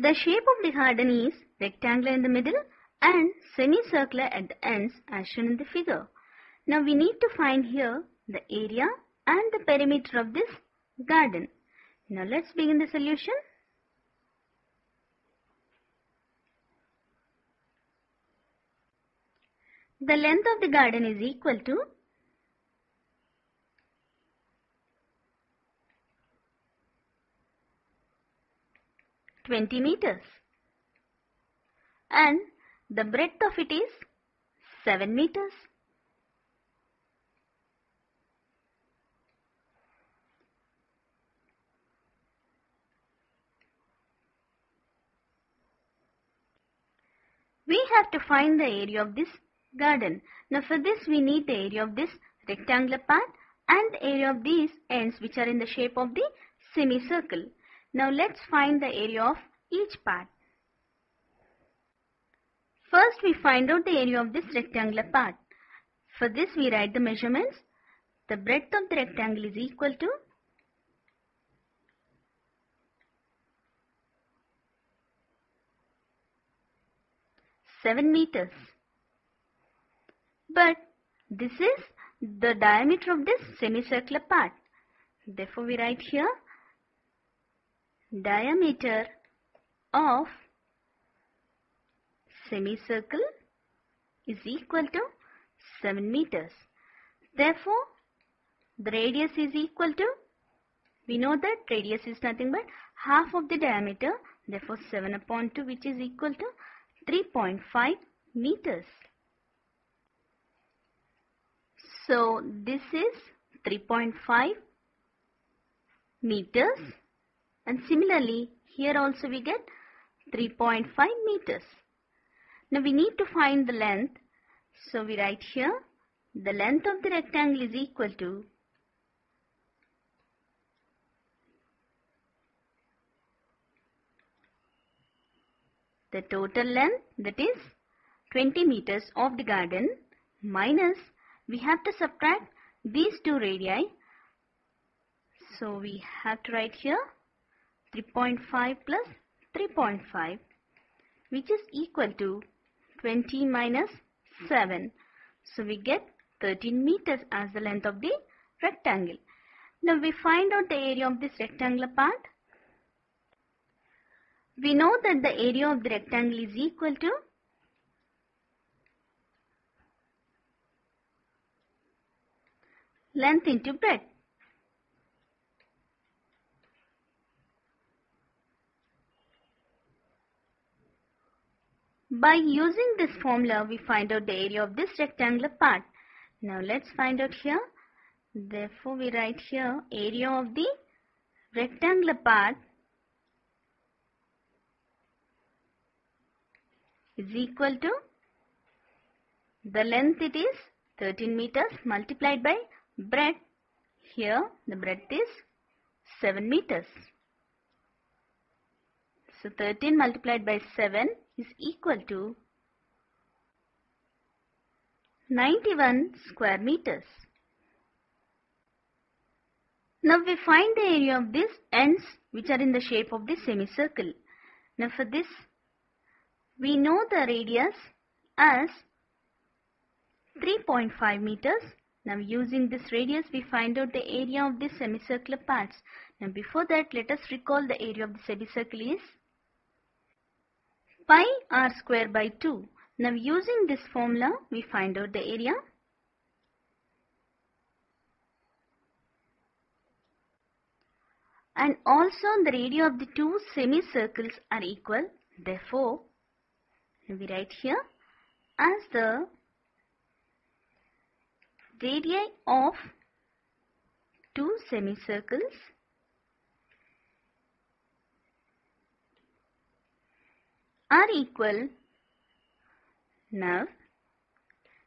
The shape of the garden is rectangular in the middle and semicircular at the ends as shown in the figure. Now we need to find here the area and the perimeter of this garden. Now let's begin the solution. The length of the garden is equal to 20 meters and the breadth of it is 7 meters. We have to find the area of this garden. Now for this we need the area of this rectangular part and the area of these ends which are in the shape of the semicircle. Now let's find the area of each part. First we find out the area of this rectangular part. For this we write the measurements. The breadth of the rectangle is equal to 7 meters. But this is the diameter of this semicircular part. Therefore we write here diameter of semicircle is equal to 7 meters. Therefore the radius is equal to, we know that radius is nothing but half of the diameter, therefore 7 upon 2 which is equal to 3.5 meters. So this is 3.5 meters and similarly here also we get 3.5 meters. Now we need to find the length. So we write here the length of the rectangle is equal to the total length, that is 20 meters of the garden, minus we have to subtract these two radii. So we have to write here 3.5 plus 3.5 which is equal to 20 minus 7. So we get 13 meters as the length of the rectangle. Now we find out the area of this rectangular part. We know that the area of the rectangle is equal to length into breadth. By using this formula, we find out the area of this rectangular part. Now let's find out here. Therefore, we write here area of the rectangular part is equal to the length, it is 13 meters multiplied by breadth. Here the breadth is 7 meters. So 13 multiplied by 7 is equal to 91 square meters. Now we find the area of these ends which are in the shape of the semicircle. Now for this we know the radius as 3.5 meters. Now using this radius we find out the area of the semicircular parts. Now before that let us recall the area of the semicircle is pi r square by 2. Now using this formula we find out the area. And also the radii of the two semicircles are equal. Therefore we write here as the radii of two semicircles are equal. Now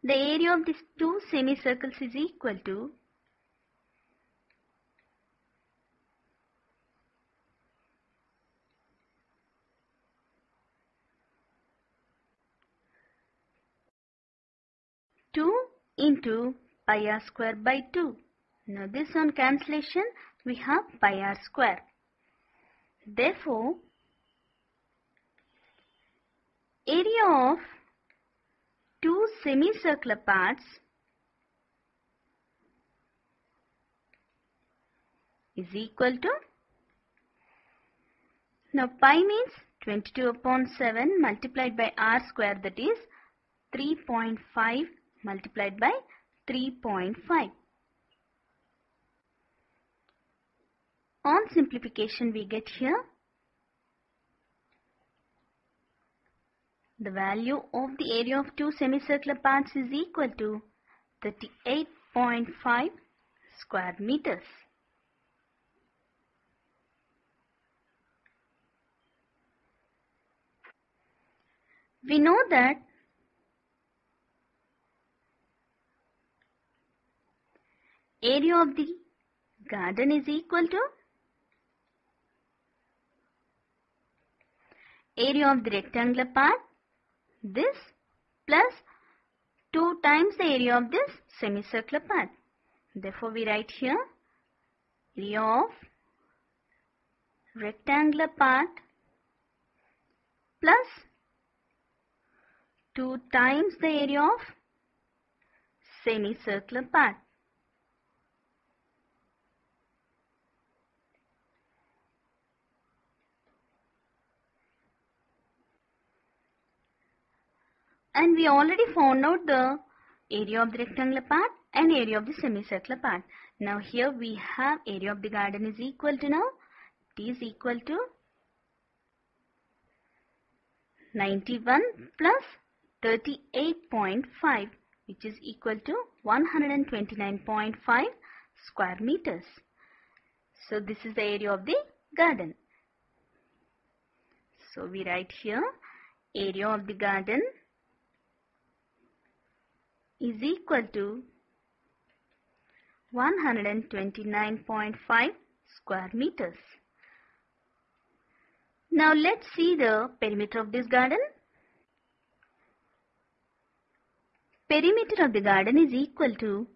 the area of these two semicircles is equal to into pi r square by 2. Now this on cancellation we have pi r square. Therefore area of two semicircular parts is equal to, now pi means 22 upon 7 multiplied by r square, that is 3.5 multiplied by 3.5. On simplification we get here the value of the area of two semicircular parts is equal to 38.5 square meters. We know that area of the garden is equal to area of the rectangular part, this, plus 2 times the area of this semicircular part. Therefore, we write here area of rectangular part plus 2 times the area of semicircular part. And we already found out the area of the rectangular part and area of the semicircular part. Now here we have area of the garden is equal to, now it is equal to 91 plus 38.5, which is equal to 129.5 square meters. So this is the area of the garden. So we write here area of the garden is equal to 129.5 square meters. Now let's see the perimeter of this garden. Perimeter of the garden is equal to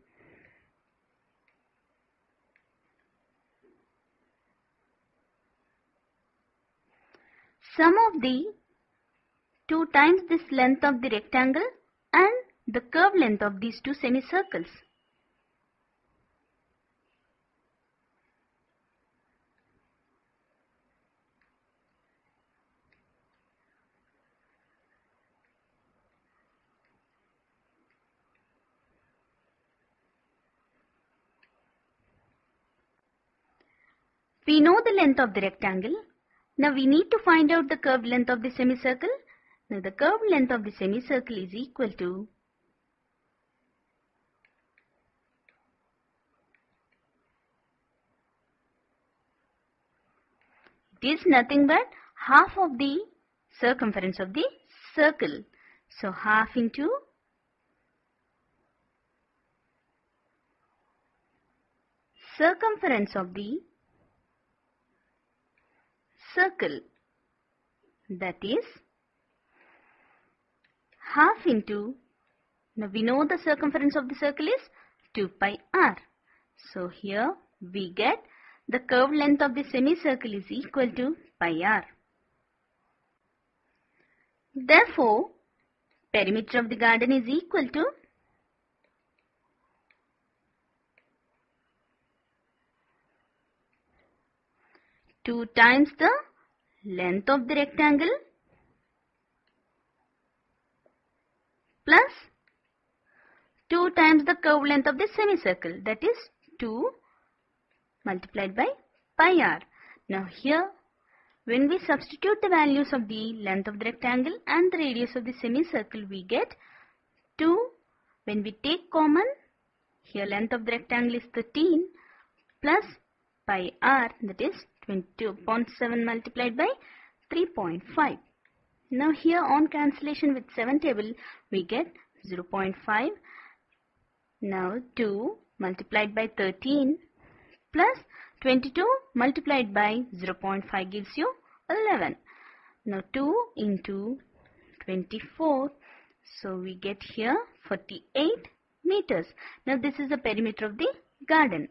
sum of the 2 times this length of the rectangle and the curved length of these two semicircles. We know the length of the rectangle. Now we need to find out the curved length of the semicircle. Now the curved length of the semicircle is equal to it is nothing but half of the circumference of the circle. So half into circumference of the circle, that is half into, now we know the circumference of the circle is 2 pi r. So here we get the curved length of the semicircle is equal to pi r. Therefore, perimeter of the garden is equal to two times the length of the rectangle plus 2 times the curved length of the semicircle, that is 2 multiplied by pi r. Now here when we substitute the values of the length of the rectangle and the radius of the semicircle, we get 2. When we take common, here length of the rectangle is 13 plus pi r, that is 22 upon 7 multiplied by 3.5. Now here on cancellation with 7 table we get 0.5. Now 2 multiplied by 13 plus 22 multiplied by 0.5 gives you 11. Now 2 into 24. So we get here 48 meters. Now this is the perimeter of the garden.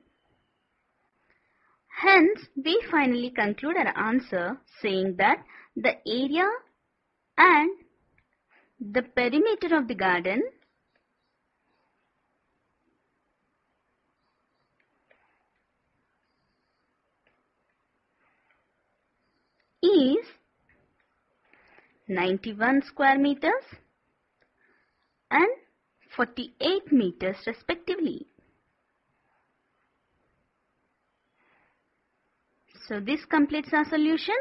Hence, we finally conclude our answer saying that the area and The perimeter of the garden is 91 square meters and 48 meters respectively. So this completes our solution.